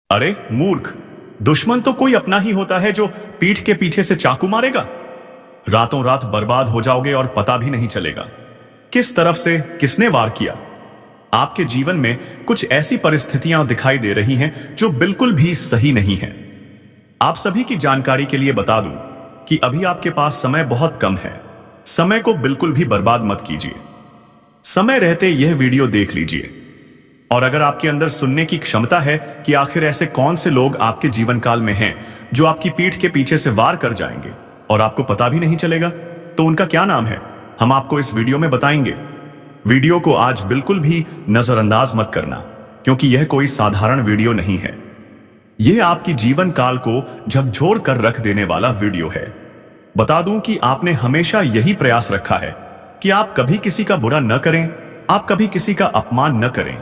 अरे मूर्ख, दुश्मन तो कोई अपना ही होता है जो पीठ के पीछे से चाकू मारेगा। रातों रात बर्बाद हो जाओगे और पता भी नहीं चलेगा किस तरफ से किसने वार किया। आपके जीवन में कुछ ऐसी परिस्थितियां दिखाई दे रही हैं जो बिल्कुल भी सही नहीं है। आप सभी की जानकारी के लिए बता दूं कि अभी आपके पास समय बहुत कम है। समय को बिल्कुल भी बर्बाद मत कीजिए। समय रहते यह वीडियो देख लीजिए। और अगर आपके अंदर सुनने की क्षमता है कि आखिर ऐसे कौन से लोग आपके जीवन काल में हैं जो आपकी पीठ के पीछे से वार कर जाएंगे और आपको पता भी नहीं चलेगा, तो उनका क्या नाम है, हम आपको इस वीडियो में बताएंगे। वीडियो को आज बिल्कुल भी नजरअंदाज मत करना, क्योंकि यह कोई साधारण वीडियो नहीं है। यह आपकी जीवन काल को झकझोर कर रख देने वाला वीडियो है। बता दूं कि आपने हमेशा यही प्रयास रखा है कि आप कभी किसी का बुरा न करें, आप कभी किसी का अपमान न करें,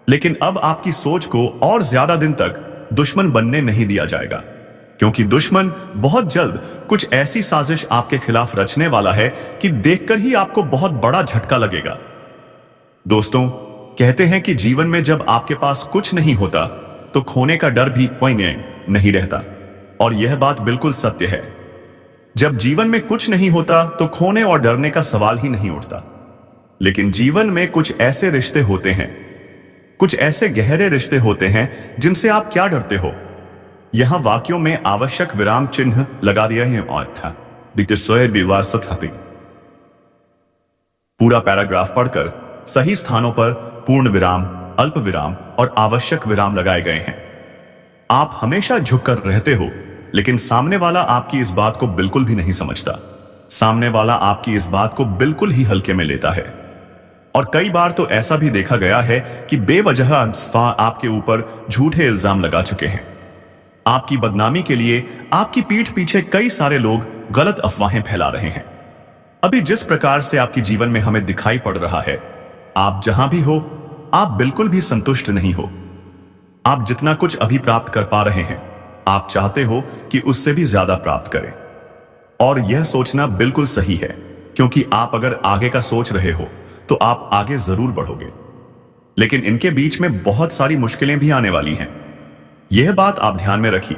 लेकिन अब आपकी सोच को और ज्यादा दिन तक दुश्मन बनने नहीं दिया जाएगा, क्योंकि दुश्मन बहुत जल्द कुछ ऐसी साजिश आपके खिलाफ रचने वाला है कि देखकर ही आपको बहुत बड़ा झटका लगेगा। दोस्तों, कहते हैं कि जीवन में जब आपके पास कुछ नहीं होता तो खोने का डर भी कोई नहीं रहता, और यह बात बिल्कुल सत्य है। जब जीवन में कुछ नहीं होता तो खोने और डरने का सवाल ही नहीं उठता। लेकिन जीवन में कुछ ऐसे रिश्ते होते हैं, कुछ ऐसे गहरे रिश्ते होते हैं जिनसे आप क्या डरते हो। यहां वाक्यों में आवश्यक विराम चिन्ह लगा दिया है और था पूरा पैराग्राफ पढ़कर सही स्थानों पर पूर्ण विराम, अल्प विराम और आवश्यक विराम लगाए गए हैं। आप हमेशा झुककर रहते हो, लेकिन सामने वाला आपकी इस बात को बिल्कुल भी नहीं समझता। सामने वाला आपकी इस बात को बिल्कुल ही हल्के में लेता है। और कई बार तो ऐसा भी देखा गया है कि बेवजह आपके ऊपर झूठे इल्जाम लगा चुके हैं। आपकी बदनामी के लिए आपकी पीठ पीछे कई सारे लोग गलत अफवाहें फैला रहे हैं। अभी जिस प्रकार से आपके जीवन में हमें दिखाई पड़ रहा है, आप जहां भी हो, आप बिल्कुल भी संतुष्ट नहीं हो। आप जितना कुछ अभी प्राप्त कर पा रहे हैं, आप चाहते हो कि उससे भी ज्यादा प्राप्त करें। और यह सोचना बिल्कुल सही है, क्योंकि आप अगर आगे का सोच रहे हो तो आप आगे जरूर बढ़ोगे। लेकिन इनके बीच में बहुत सारी मुश्किलें भी आने वाली हैं। यह बात आप ध्यान में रखिए।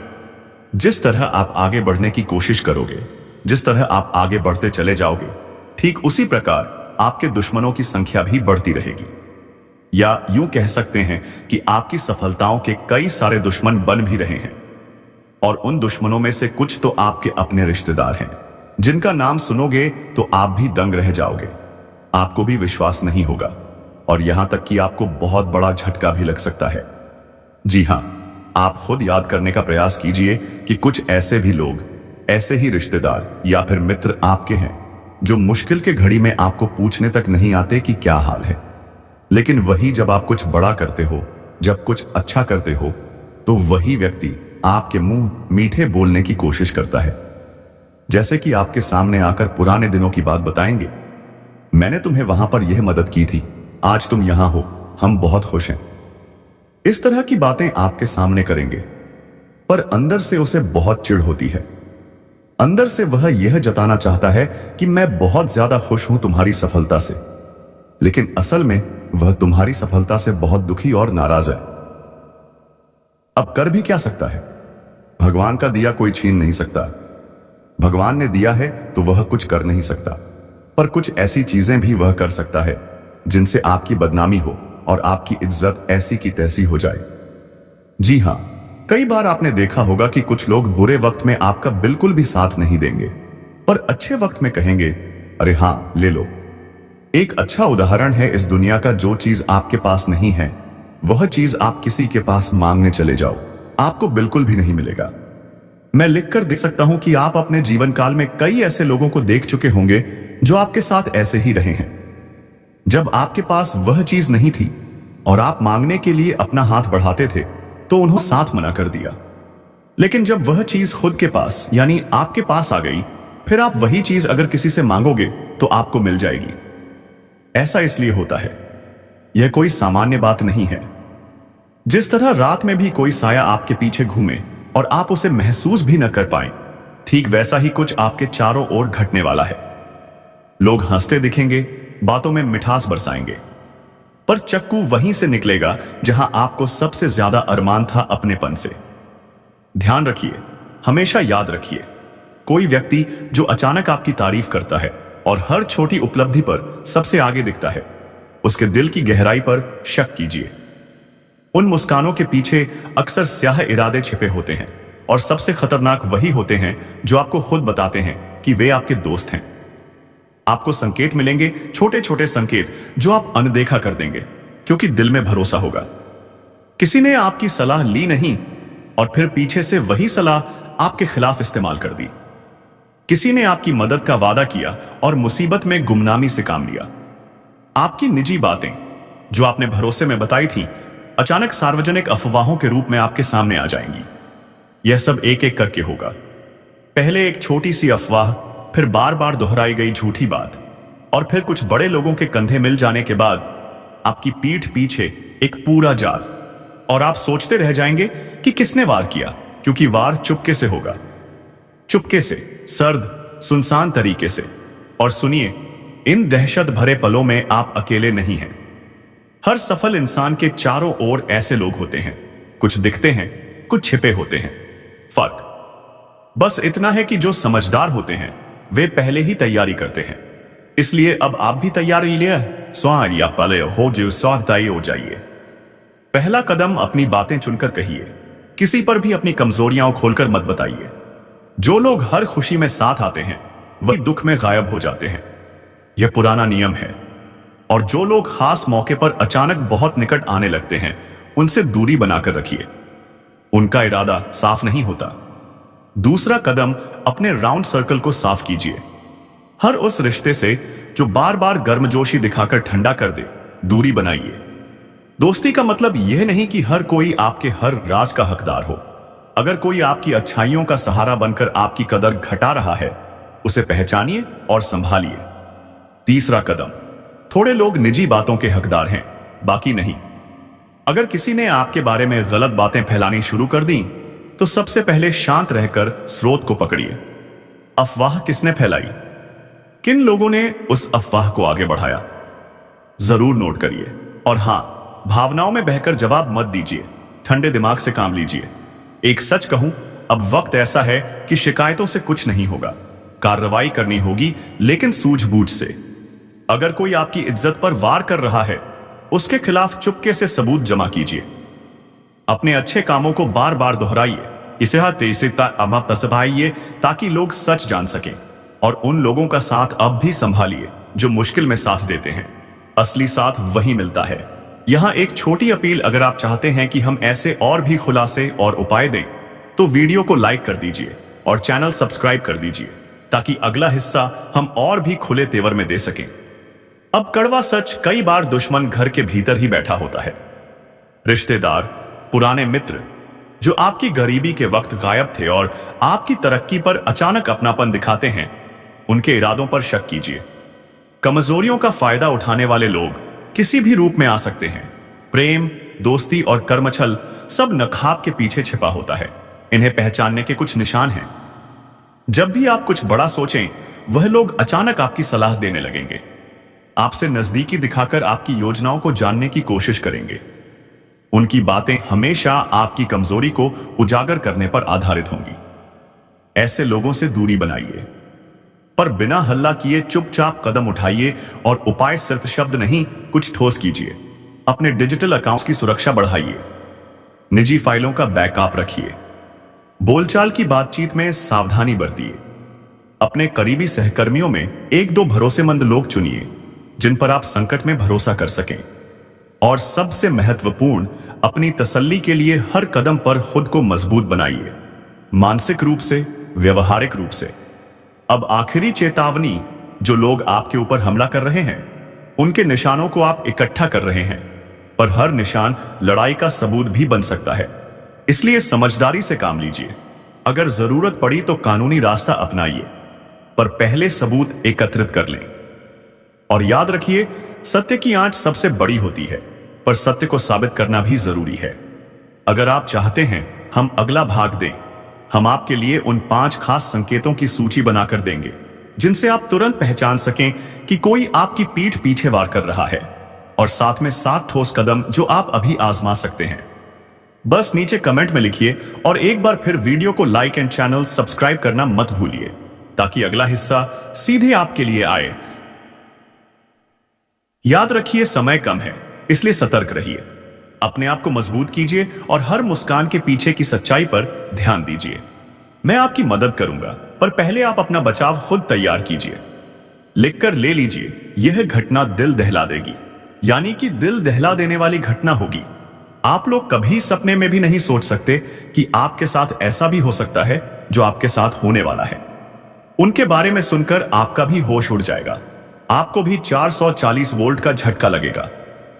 जिस तरह आप आगे बढ़ने की कोशिश करोगे, जिस तरह आप आगे बढ़ते चले जाओगे, ठीक उसी प्रकार आपके दुश्मनों की संख्या भी बढ़ती रहेगी। या यूं कह सकते हैं कि आपकी सफलताओं के कई सारे दुश्मन बन भी रहे हैं। और उन दुश्मनों में से कुछ तो आपके अपने रिश्तेदार हैं, जिनका नाम सुनोगे तो आप भी दंग रह जाओगे। आपको भी विश्वास नहीं होगा, और यहां तक कि आपको बहुत बड़ा झटका भी लग सकता है। जी हां, आप खुद याद करने का प्रयास कीजिए कि कुछ ऐसे भी लोग, ऐसे ही रिश्तेदार या फिर मित्र आपके हैं जो मुश्किल के घड़ी में आपको पूछने तक नहीं आते कि क्या हाल है। लेकिन वही जब आप कुछ बड़ा करते हो, जब कुछ अच्छा करते हो, तो वही व्यक्ति आपके मुंह मीठे बोलने की कोशिश करता है। जैसे कि आपके सामने आकर पुराने दिनों की बात बताएंगे। मैंने तुम्हें वहां पर यह मदद की थी, आज तुम यहां हो, हम बहुत खुश हैं। इस तरह की बातें आपके सामने करेंगे, पर अंदर से उसे बहुत चिढ़ होती है। अंदर से वह यह जताना चाहता है कि मैं बहुत ज्यादा खुश हूं तुम्हारी सफलता से, लेकिन असल में वह तुम्हारी सफलता से बहुत दुखी और नाराज है। अब कर भी क्या सकता है? भगवान का दिया कोई छीन नहीं सकता। भगवान ने दिया है तो वह कुछ कर नहीं सकता, पर कुछ ऐसी चीजें भी वह कर सकता है जिनसे आपकी बदनामी हो और आपकी इज्जत ऐसी की तैसी हो जाए। जी हां, कई बार आपने देखा होगा कि कुछ लोग बुरे वक्त में आपका बिल्कुल भी साथ नहीं देंगे, पर अच्छे वक्त में कहेंगे, अरे हां, ले लो। एक अच्छा उदाहरण है इस दुनिया का, जो चीज आपके पास नहीं है, वह चीज आप किसी के पास मांगने चले जाओ, आपको बिल्कुल भी नहीं मिलेगा। मैं लिखकर दे सकता हूं कि आप अपने जीवन काल में कई ऐसे लोगों को देख चुके होंगे जो आपके साथ ऐसे ही रहे हैं। जब आपके पास वह चीज नहीं थी और आप मांगने के लिए अपना हाथ बढ़ाते थे, तो उन्होंने साथ मना कर दिया। लेकिन जब वह चीज खुद के पास यानी आपके पास आ गई, फिर आप वही चीज अगर किसी से मांगोगे तो आपको मिल जाएगी। ऐसा इसलिए होता है, यह कोई सामान्य बात नहीं है। जिस तरह रात में भी कोई साया आपके पीछे घूमे और आप उसे महसूस भी न कर पाए, ठीक वैसा ही कुछ आपके चारों ओर घटने वाला है। लोग हंसते दिखेंगे, बातों में मिठास बरसाएंगे, पर चक्कू वहीं से निकलेगा जहां आपको सबसे ज्यादा अरमान था अपनेपन से। ध्यान रखिए, हमेशा याद रखिए, कोई व्यक्ति जो अचानक आपकी तारीफ करता है और हर छोटी उपलब्धि पर सबसे आगे दिखता है, उसके दिल की गहराई पर शक कीजिए। उन मुस्कानों के पीछे अक्सर स्याह इरादे छिपे होते हैं और सबसे खतरनाक वही होते हैं जो आपको खुद बताते हैं कि वे आपके दोस्त हैं। आपको संकेत मिलेंगे, छोटे छोटे संकेत जो आप अनदेखा कर देंगे क्योंकि दिल में भरोसा होगा। किसी ने आपकी सलाह ली नहीं और फिर पीछे से वही सलाह आपके खिलाफ इस्तेमाल कर दी। किसी ने आपकी मदद का वादा किया और मुसीबत में गुमनामी से काम लिया। आपकी निजी बातें जो आपने भरोसे में बताई थी अचानक सार्वजनिक अफवाहों के रूप में आपके सामने आ जाएंगी। यह सब एक एक करके होगा। पहले एक छोटी सी अफवाह, फिर बार बार दोहराई गई झूठी बात, और फिर कुछ बड़े लोगों के कंधे मिल जाने के बाद आपकी पीठ पीछे एक पूरा जाल। और आप सोचते रह जाएंगे कि किसने वार किया, क्योंकि वार चुपके से होगा। चुपके से, सर्द, सुनसान तरीके से। और सुनिए, इन दहशत भरे पलों में आप अकेले नहीं हैं। हर सफल इंसान के चारों ओर ऐसे लोग होते हैं। कुछ दिखते हैं, कुछ छिपे होते हैं। फर्क बस इतना है कि जो समझदार होते हैं वे पहले ही तैयारी करते हैं। इसलिए अब आप भी तैयारी लिए हो जाइए। पहला कदम, अपनी बातें चुनकर कहिए। किसी पर भी अपनी कमजोरियां खोलकर मत बताइए। जो लोग हर खुशी में साथ आते हैं वही दुख में गायब हो जाते हैं। यह पुराना नियम है। और जो लोग खास मौके पर अचानक बहुत निकट आने लगते हैं उनसे दूरी बनाकर रखिए। उनका इरादा साफ नहीं होता। दूसरा कदम, अपने राउंड सर्कल को साफ कीजिए। हर उस रिश्ते से जो बार बार गर्मजोशी दिखाकर ठंडा कर दे, दूरी बनाइए। दोस्ती का मतलब यह नहीं कि हर कोई आपके हर राज का हकदार हो। अगर कोई आपकी अच्छाइयों का सहारा बनकर आपकी कदर घटा रहा है, उसे पहचानिए और संभालिए। तीसरा कदम, थोड़े लोग निजी बातों के हकदार हैं, बाकी नहीं। अगर किसी ने आपके बारे में गलत बातें फैलानी शुरू कर दी तो सबसे पहले शांत रहकर स्रोत को पकड़िए। अफवाह किसने फैलाई? किन लोगों ने उस अफवाह को आगे बढ़ाया? जरूर नोट करिए। और हां, भावनाओं में बहकर जवाब मत दीजिए। ठंडे दिमाग से काम लीजिए। एक सच कहूं, अब वक्त ऐसा है कि शिकायतों से कुछ नहीं होगा। कार्रवाई करनी होगी, लेकिन सूझबूझ से। अगर कोई आपकी इज्जत पर वार कर रहा है, उसके खिलाफ चुपके से सबूत जमा कीजिए। अपने अच्छे कामों को बार बार दोहराइए। इसे तसभाइए ताकि लोग सच जान सकें। और उन लोगों का साथ अब भी संभालिए जो मुश्किल में साथ देते हैं। असली साथ वही मिलता है। यहां एक छोटी अपील, अगर आप चाहते हैं कि हम ऐसे और भी खुलासे और उपाय दें तो वीडियो को लाइक कर दीजिए और चैनल सब्सक्राइब कर दीजिए ताकि अगला हिस्सा हम और भी खुले तेवर में दे सकें। अब कड़वा सच, कई बार दुश्मन घर के भीतर ही बैठा होता है। रिश्तेदार, पुराने मित्र जो आपकी गरीबी के वक्त गायब थे और आपकी तरक्की पर अचानक अपनापन दिखाते हैं, उनके इरादों पर शक कीजिए। कमजोरियों का फायदा उठाने वाले लोग किसी भी रूप में आ सकते हैं। प्रेम, दोस्ती और कर्मछल सब नखाब के पीछे छिपा होता है। इन्हें पहचानने के कुछ निशान हैं। जब भी आप कुछ बड़ा सोचें, वह लोग अचानक आपकी सलाह देने लगेंगे। आपसे नजदीकी दिखाकर आपकी योजनाओं को जानने की कोशिश करेंगे। उनकी बातें हमेशा आपकी कमजोरी को उजागर करने पर आधारित होंगी। ऐसे लोगों से दूरी बनाइए, पर बिना हल्ला किए चुपचाप कदम उठाइए। और उपाय सिर्फ शब्द नहीं, कुछ ठोस कीजिए। अपने डिजिटल अकाउंट्स की सुरक्षा बढ़ाइए। निजी फाइलों का बैकअप रखिए। बोलचाल की बातचीत में सावधानी बरतिए। अपने करीबी सहकर्मियों में एक दो भरोसेमंद लोग चुनिए जिन पर आप संकट में भरोसा कर सकें। और सबसे महत्वपूर्ण, अपनी तसल्ली के लिए हर कदम पर खुद को मजबूत बनाइए, मानसिक रूप से, व्यवहारिक रूप से। अब आखिरी चेतावनी, जो लोग आपके ऊपर हमला कर रहे हैं, उनके निशानों को आप इकट्ठा कर रहे हैं, पर हर निशान लड़ाई का सबूत भी बन सकता है। इसलिए समझदारी से काम लीजिए। अगर जरूरत पड़ी तो कानूनी रास्ता अपनाइए, पर पहले सबूत एकत्रित कर लें। और याद रखिए, सत्य की आंच सबसे बड़ी होती है, पर सत्य को साबित करना भी जरूरी है। अगर आप चाहते हैं हम अगला भाग दें, हम आपके लिए उन 5 खास संकेतों की सूची बनाकर देंगे जिनसे आप तुरंत पहचान सकें कि कोई आपकी पीठ पीछे वार कर रहा है। और साथ में 7 ठोस कदम जो आप अभी आजमा सकते हैं। बस नीचे कमेंट में लिखिए और एक बार फिर वीडियो को लाइक एंड चैनल सब्सक्राइब करना मत भूलिए, ताकि अगला हिस्सा सीधे आपके लिए आए। याद रखिए, समय कम है, इसलिए सतर्क रहिए। अपने आप को मजबूत कीजिए और हर मुस्कान के पीछे की सच्चाई पर ध्यान दीजिए। मैं आपकी मदद करूंगा, पर पहले आप अपना बचाव खुद तैयार कीजिए। लिखकर ले लीजिए, यह घटना दिल दहला देगी, यानी कि दिल दहला देने वाली घटना होगी। आप लोग कभी सपने में भी नहीं सोच सकते कि आपके साथ ऐसा भी हो सकता है जो आपके साथ होने वाला है। उनके बारे में सुनकर आपका भी होश उड़ जाएगा। आपको भी 440 वोल्ट का झटका लगेगा।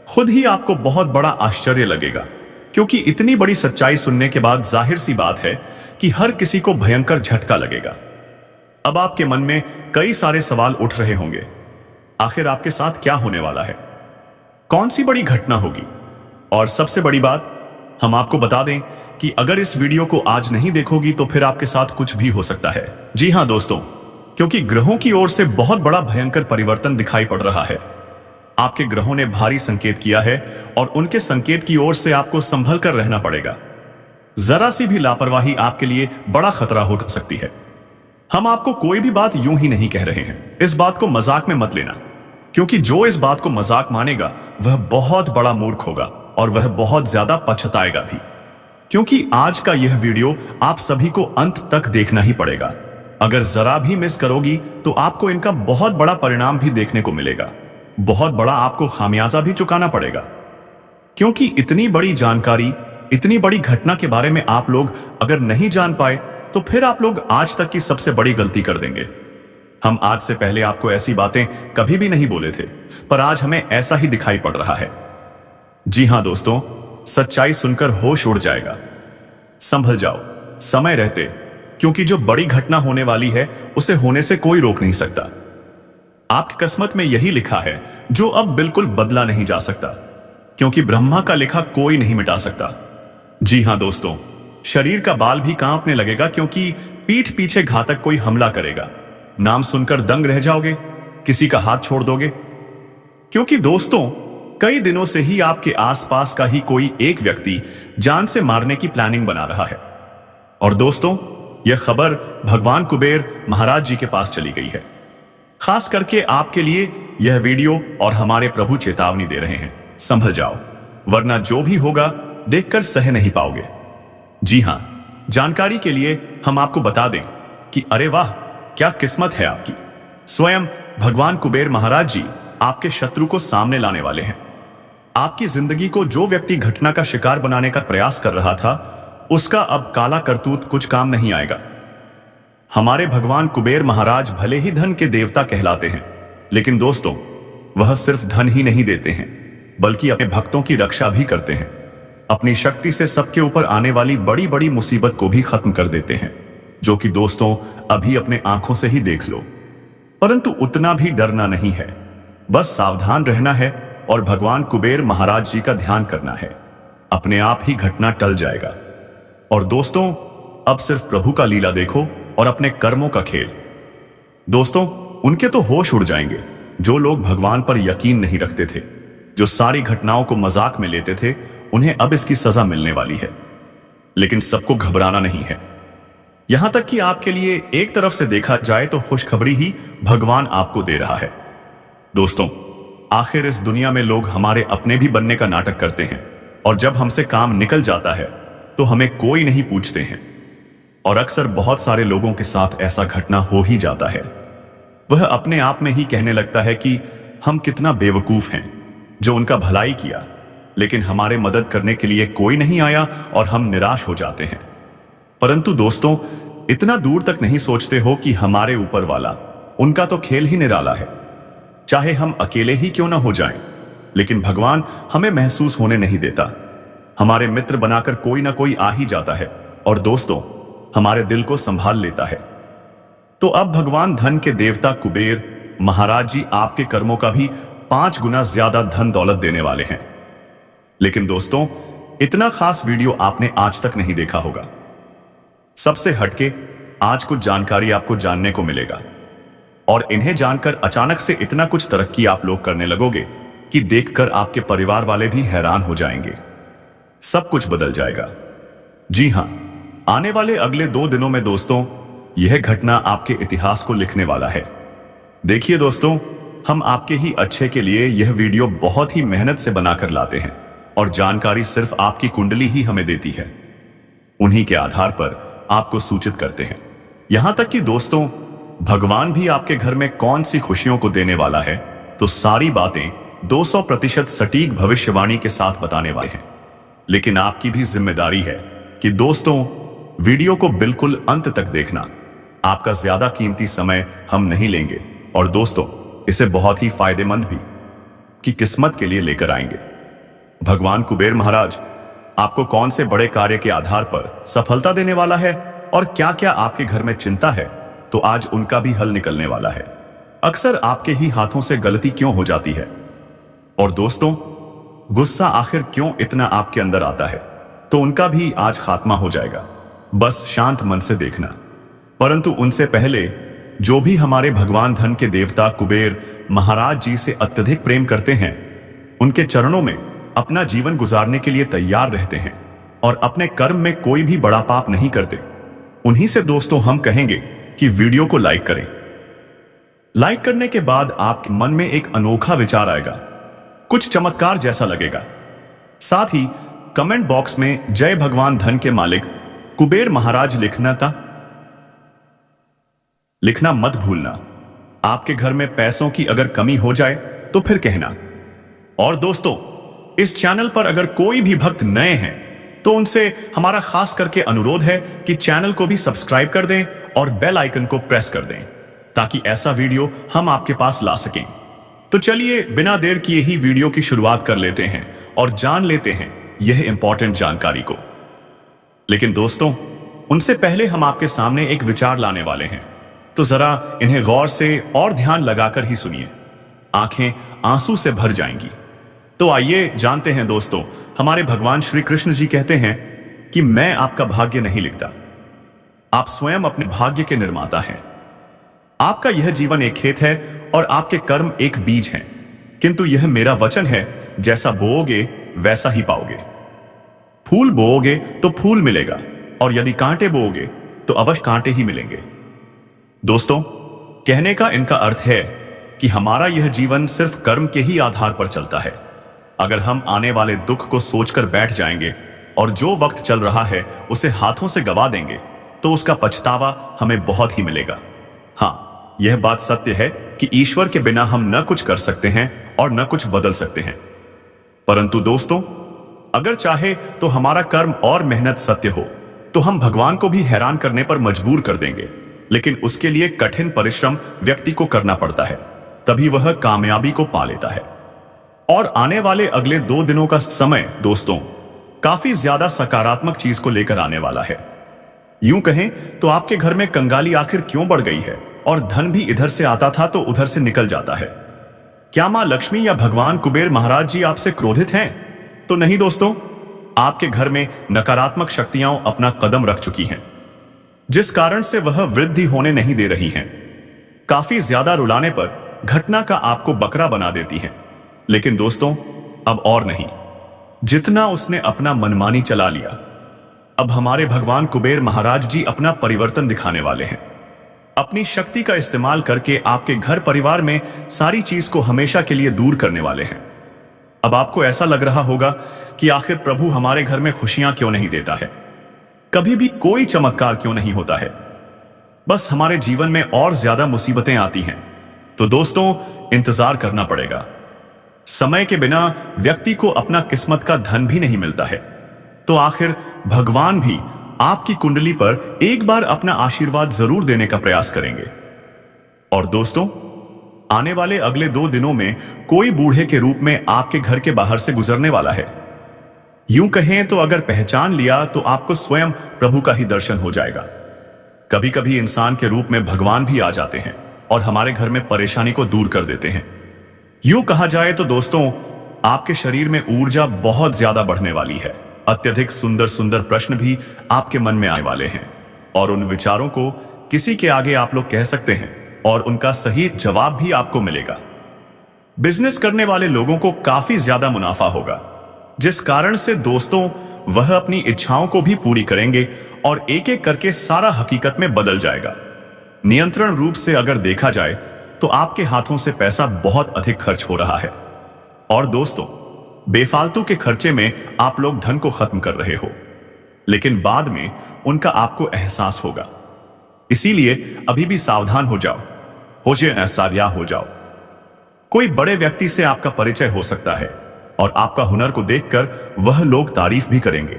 खुद ही आपको बहुत बड़ा आश्चर्य लगेगा, क्योंकि इतनी बड़ी सच्चाई सुनने के बाद जाहिर सी बात है कि हर किसी को भयंकर झटका लगेगा। अब आपके मन में कई सारे सवाल उठ रहे होंगे। आखिर आपके साथ क्या होने वाला है? कौन सी बड़ी घटना होगी? और सबसे बड़ी बात, हम आपको बता दें कि अगर इस वीडियो को आज नहीं देखोगी तो फिर आपके साथ कुछ भी हो सकता है। जी हां दोस्तों, क्योंकि ग्रहों की ओर से बहुत बड़ा भयंकर परिवर्तन दिखाई पड़ रहा है। आपके ग्रहों ने भारी संकेत किया है और उनके संकेत की ओर से आपको संभल कर रहना पड़ेगा। जरा सी भी लापरवाही आपके लिए बड़ा खतरा हो सकती है। हम आपको कोई भी बात यूं ही नहीं कह रहे हैं। इस बात को मजाक में मत लेना, क्योंकि जो इस बात को मजाक मानेगा वह बहुत बड़ा मूर्ख होगा और वह बहुत ज्यादा पछताएगा भी। क्योंकि आज का यह वीडियो आप सभी को अंत तक देखना ही पड़ेगा। अगर जरा भी मिस करोगी तो आपको इनका बहुत बड़ा परिणाम भी देखने को मिलेगा। बहुत बड़ा आपको खामियाजा भी चुकाना पड़ेगा, क्योंकि इतनी बड़ी जानकारी, इतनी बड़ी घटना के बारे में आप लोग अगर नहीं जान पाए तो फिर आप लोग आज तक की सबसे बड़ी गलती कर देंगे। हम आज से पहले आपको ऐसी बातें कभी भी नहीं बोले थे, पर आज हमें ऐसा ही दिखाई पड़ रहा है। जी हां दोस्तों, सच्चाई सुनकर होश उड़ जाएगा। संभल जाओ समय रहते, क्योंकि जो बड़ी घटना होने वाली है उसे होने से कोई रोक नहीं सकता। आपकी किस्मत में यही लिखा है जो अब बिल्कुल बदला नहीं जा सकता, क्योंकि ब्रह्मा का लिखा कोई नहीं मिटा सकता। जी हां दोस्तों, शरीर का बाल भी कांपने लगेगा, क्योंकि पीठ पीछे घातक कोई हमला करेगा। नाम सुनकर दंग रह जाओगे, किसी का हाथ छोड़ दोगे, क्योंकि दोस्तों कई दिनों से ही आपके आसपास का ही कोई एक व्यक्ति जान से मारने की प्लानिंग बना रहा है। और दोस्तों, यह खबर भगवान कुबेर महाराज जी के पास चली गई है। खास करके आपके लिए यह वीडियो और हमारे प्रभु चेतावनी दे रहे हैं, संभल जाओ, वरना जो भी होगा देखकर सह नहीं पाओगे। जी हां, जानकारी के लिए हम आपको बता दें कि अरे वाह, क्या किस्मत है आपकी। स्वयं भगवान कुबेर महाराज जी आपके शत्रु को सामने लाने वाले हैं। आपकी जिंदगी को जो व्यक्ति घटना का शिकार बनाने का प्रयास कर रहा था, उसका अब काला करतूत कुछ काम नहीं आएगा। हमारे भगवान कुबेर महाराज भले ही धन के देवता कहलाते हैं, लेकिन दोस्तों वह सिर्फ धन ही नहीं देते हैं, बल्कि अपने भक्तों की रक्षा भी करते हैं। अपनी शक्ति से सबके ऊपर आने वाली बड़ी बड़ी मुसीबत को भी खत्म कर देते हैं, जो कि दोस्तों अभी अपने आंखों से ही देख लो। परंतु उतना भी डरना नहीं है, बस सावधान रहना है और भगवान कुबेर महाराज जी का ध्यान करना है। अपने आप ही घटना टल जाएगा। और दोस्तों, अब सिर्फ प्रभु का लीला देखो और अपने कर्मों का खेल। दोस्तों, उनके तो होश उड़ जाएंगे जो लोग भगवान पर यकीन नहीं रखते थे, जो सारी घटनाओं को मजाक में लेते थे। उन्हें अब इसकी सजा मिलने वाली है। लेकिन सबको घबराना नहीं है। यहां तक कि आपके लिए एक तरफ से देखा जाए तो खुशखबरी ही भगवान आपको दे रहा है। दोस्तों, आखिर इस दुनिया में लोग हमारे अपने भी बनने का नाटक करते हैं, और जब हमसे काम निकल जाता है तो हमें कोई नहीं पूछते हैं। और अक्सर बहुत सारे लोगों के साथ ऐसा घटना हो ही जाता है। वह अपने आप में ही कहने लगता है कि हम कितना बेवकूफ हैं जो उनका भलाई किया, लेकिन हमारे मदद करने के लिए कोई नहीं आया और हम निराश हो जाते हैं। परंतु दोस्तों, इतना दूर तक नहीं सोचते हो कि हमारे ऊपर वाला, उनका तो खेल ही निराला है। चाहे हम अकेले ही क्यों ना हो जाएं, लेकिन भगवान हमें महसूस होने नहीं देता। हमारे मित्र बनाकर कोई ना कोई आ ही जाता है और दोस्तों हमारे दिल को संभाल लेता है। तो अब भगवान धन के देवता कुबेर महाराज जी आपके कर्मों का भी 5 गुना ज्यादा धन दौलत देने वाले हैं। लेकिन दोस्तों, इतना खास वीडियो आपने आज तक नहीं देखा होगा। सबसे हटके आज कुछ जानकारी आपको जानने को मिलेगा, और इन्हें जानकर अचानक से इतना कुछ तरक्की आप लोग करने लगोगे कि देखकर आपके परिवार वाले भी हैरान हो जाएंगे। सब कुछ बदल जाएगा। जी हां, आने वाले अगले 2 दिनों में दोस्तों, यह घटना आपके इतिहास को लिखने वाला है। देखिए दोस्तों, हम आपके ही अच्छे के लिए यह वीडियो बहुत ही मेहनत से बनाकर लाते हैं और जानकारी सिर्फ आपकी कुंडली ही हमें देती है। उन्हीं के आधार पर आपको सूचित करते हैं। यहां तक कि दोस्तों, भगवान भी आपके घर में कौन सी खुशियों को देने वाला है, तो सारी बातें 200% सटीक भविष्यवाणी के साथ बताने वाले हैं। लेकिन आपकी भी जिम्मेदारी है कि दोस्तों, वीडियो को बिल्कुल अंत तक देखना। आपका ज्यादा कीमती समय हम नहीं लेंगे और दोस्तों, इसे बहुत ही फायदेमंद भी की किस्मत के लिए लेकर आएंगे। भगवान कुबेर महाराज आपको कौन से बड़े कार्य के आधार पर सफलता देने वाला है और क्या क्या आपके घर में चिंता है, तो आज उनका भी हल निकलने वाला है। अक्सर आपके ही हाथों से गलती क्यों हो जाती है, और दोस्तों, गुस्सा आखिर क्यों इतना आपके अंदर आता है, तो उनका भी आज खात्मा हो जाएगा। बस शांत मन से देखना। परंतु उनसे पहले, जो भी हमारे भगवान धन के देवता कुबेर महाराज जी से अत्यधिक प्रेम करते हैं, उनके चरणों में अपना जीवन गुजारने के लिए तैयार रहते हैं और अपने कर्म में कोई भी बड़ा पाप नहीं करते, उन्हीं से दोस्तों हम कहेंगे कि वीडियो को लाइक करें। लाइक करने के बाद आपके मन में एक अनोखा विचार आएगा, कुछ चमत्कार जैसा लगेगा। साथ ही कमेंट बॉक्स में जय भगवान धन के मालिक कुबेर महाराज लिखना मत भूलना। आपके घर में पैसों की अगर कमी हो जाए तो फिर कहना। और दोस्तों, इस चैनल पर अगर कोई भी भक्त नए हैं तो उनसे हमारा खास करके अनुरोध है कि चैनल को भी सब्सक्राइब कर दें और बेल आइकन को प्रेस कर दें, ताकि ऐसा वीडियो हम आपके पास ला सकें। तो चलिए बिना देर किए ही वीडियो की शुरुआत कर लेते हैं और जान लेते हैं यह इंपॉर्टेंट जानकारी को। लेकिन दोस्तों, उनसे पहले हम आपके सामने एक विचार लाने वाले हैं, तो जरा इन्हें गौर से और ध्यान लगाकर ही सुनिए। आंखें आंसू से भर जाएंगी। तो आइए जानते हैं दोस्तों, हमारे भगवान श्री कृष्ण जी कहते हैं कि मैं आपका भाग्य नहीं लिखता, आप स्वयं अपने भाग्य के निर्माता हैं। आपका यह जीवन एक खेत है और आपके कर्म एक बीज हैं, किंतु यह मेरा वचन है, जैसा बोओगे वैसा ही पाओगे। फूल बोओगे तो फूल मिलेगा, और यदि कांटे बोओगे तो अवश्य कांटे ही मिलेंगे। दोस्तों, कहने का इनका अर्थ है कि हमारा यह जीवन सिर्फ कर्म के ही आधार पर चलता है। अगर हम आने वाले दुख को सोचकर बैठ जाएंगे और जो वक्त चल रहा है उसे हाथों से गवा देंगे, तो उसका पछतावा हमें बहुत ही मिलेगा। हाँ, यह बात सत्य है कि ईश्वर के बिना हम न कुछ कर सकते हैं और न कुछ बदल सकते हैं। परंतु दोस्तों, अगर चाहे तो हमारा कर्म और मेहनत सत्य हो तो हम भगवान को भी हैरान करने पर मजबूर कर देंगे। लेकिन उसके लिए कठिन परिश्रम व्यक्ति को करना पड़ता है, तभी वह कामयाबी को पा लेता है। और आने वाले अगले 2 दिनों का समय दोस्तों काफी ज्यादा सकारात्मक चीज को लेकर आने वाला है। यूं कहें तो आपके घर में कंगाली आखिर क्यों बढ़ गई है और धन भी इधर से आता था तो उधर से निकल जाता है? क्या मां लक्ष्मी या भगवान कुबेर महाराज जी आपसे क्रोधित हैं? तो नहीं दोस्तों, आपके घर में नकारात्मक शक्तियां अपना कदम रख चुकी हैं, जिस कारण से वह वृद्धि होने नहीं दे रही हैं। काफी ज्यादा रुलाने पर घटना का आपको बकरा बना देती हैं। लेकिन दोस्तों, अब और नहीं। जितना उसने अपना मनमानी चला लिया, अब हमारे भगवान कुबेर महाराज जी अपना परिवर्तन दिखाने वाले हैं। अपनी शक्ति का इस्तेमाल करके आपके घर परिवार में सारी चीज को हमेशा के लिए दूर करने वाले हैं। अब आपको ऐसा लग रहा होगा कि आखिर प्रभु हमारे घर में खुशियां क्यों नहीं देता है, कभी भी कोई चमत्कार क्यों नहीं होता है, बस हमारे जीवन में और ज्यादा मुसीबतें आती हैं। तो दोस्तों, इंतजार करना पड़ेगा। समय के बिना व्यक्ति को अपना किस्मत का धन भी नहीं मिलता है। तो आखिर भगवान भी आपकी कुंडली पर एक बार अपना आशीर्वाद जरूर देने का प्रयास करेंगे। और दोस्तों, आने वाले अगले 2 दिनों में कोई बूढ़े के रूप में आपके घर के बाहर से गुजरने वाला है। यूं कहें तो अगर पहचान लिया तो आपको स्वयं प्रभु का ही दर्शन हो जाएगा। कभी कभी इंसान के रूप में भगवान भी आ जाते हैं और हमारे घर में परेशानी को दूर कर देते हैं। यूं कहा जाए तो दोस्तों, आपके शरीर में ऊर्जा बहुत ज्यादा बढ़ने वाली है। अत्यधिक सुंदर सुंदर प्रश्न भी आपके मन में आने वाले हैं और उन विचारों को किसी के आगे आप लोग कह सकते हैं और उनका सही जवाब भी आपको मिलेगा। बिजनेस करने वाले लोगों को काफी ज्यादा मुनाफा होगा, जिस कारण से दोस्तों वह अपनी इच्छाओं को भी पूरी करेंगे और एक एक करके सारा हकीकत में बदल जाएगा। नियंत्रण रूप से अगर देखा जाए तो आपके हाथों से पैसा बहुत अधिक खर्च हो रहा है और दोस्तों बेफालतू के खर्चे में आप लोग धन को खत्म कर रहे हो, लेकिन बाद में उनका आपको एहसास होगा। इसीलिए अभी भी सावधान हो जाओ, होशियार हो जाओ। कोई बड़े व्यक्ति से आपका परिचय हो सकता है और आपका हुनर को देखकर वह लोग तारीफ भी करेंगे।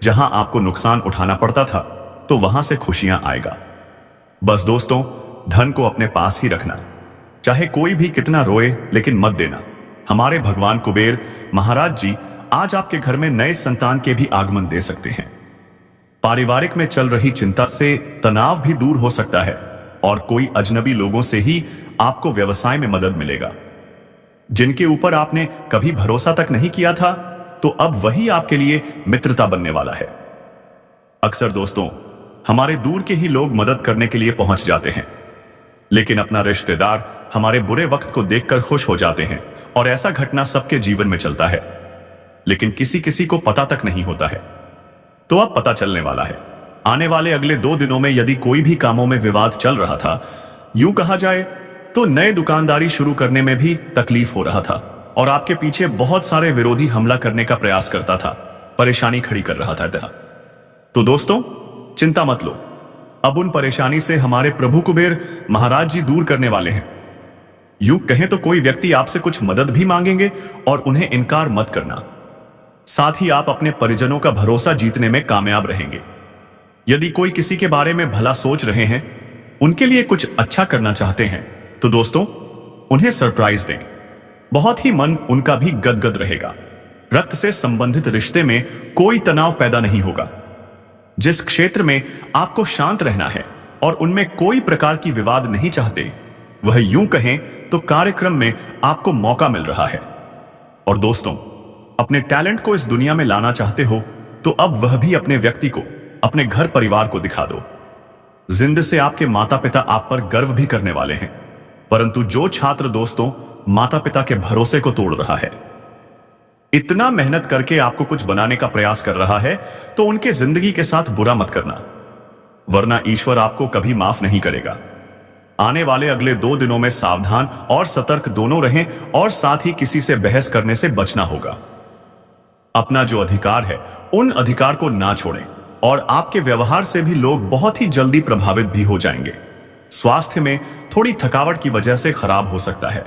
जहां आपको नुकसान उठाना पड़ता था तो वहां से खुशियां आएगा। बस दोस्तों धन को अपने पास ही रखना, चाहे कोई भी कितना रोए लेकिन मत देना। हमारे भगवान कुबेर महाराज जी आज आपके घर में नए संतान के भी आगमन दे सकते हैं। पारिवारिक में चल रही चिंता से तनाव भी दूर हो सकता है और कोई अजनबी लोगों से ही आपको व्यवसाय में मदद मिलेगा। जिनके ऊपर आपने कभी भरोसा तक नहीं किया था तो अब वही आपके लिए मित्रता बनने वाला है। अक्सर दोस्तों हमारे दूर के ही लोग मदद करने के लिए पहुंच जाते हैं, लेकिन अपना रिश्तेदार हमारे बुरे वक्त को देखकर खुश हो जाते हैं और ऐसा घटना सबके जीवन में चलता है, लेकिन किसी किसी को पता तक नहीं होता है। तो अब पता चलने वाला है। आने वाले अगले 2 दिनों में यदि कोई भी कामों में विवाद चल रहा था, यूं कहा जाए तो नए दुकानदारी शुरू करने में भी तकलीफ हो रहा था और आपके पीछे बहुत सारे विरोधी हमला करने का प्रयास करता था, परेशानी खड़ी कर रहा था। तो दोस्तों चिंता मत लो, अब उन परेशानी से हमारे प्रभु कुबेर महाराज जी दूर करने वाले हैं। यूं कहें तो कोई व्यक्ति आपसे कुछ मदद भी मांगेंगे और उन्हें इनकार मत करना। साथ ही आप अपने परिजनों का भरोसा जीतने में कामयाब रहेंगे। यदि कोई किसी के बारे में भला सोच रहे हैं, उनके लिए कुछ अच्छा करना चाहते हैं, तो दोस्तों उन्हें सरप्राइज दें। बहुत ही मन उनका भी गदगद रहेगा। रक्त से संबंधित रिश्ते में कोई तनाव पैदा नहीं होगा। जिस क्षेत्र में आपको शांत रहना है और उनमें कोई प्रकार की विवाद नहीं चाहते, वह यूं कहें तो कार्यक्रम में आपको मौका मिल रहा है। और दोस्तों अपने टैलेंट को इस दुनिया में लाना चाहते हो तो अब वह भी अपने व्यक्ति को, अपने घर परिवार को दिखा दो। जिंदगी से आपके माता पिता आप पर गर्व भी करने वाले हैं, परंतु जो छात्र दोस्तों माता पिता के भरोसे को तोड़ रहा है, इतना मेहनत करके आपको कुछ बनाने का प्रयास कर रहा है, तो उनके जिंदगी के साथ बुरा मत करना, वरना ईश्वर आपको कभी माफ नहीं करेगा। आने वाले अगले 2 दिनों में सावधान और सतर्क दोनों रहें और साथ ही किसी से बहस करने से बचना होगा। अपना जो अधिकार है उन अधिकार को ना छोड़ें और आपके व्यवहार से भी लोग बहुत ही जल्दी प्रभावित भी हो जाएंगे। स्वास्थ्य में थोड़ी थकावट की वजह से खराब हो सकता है।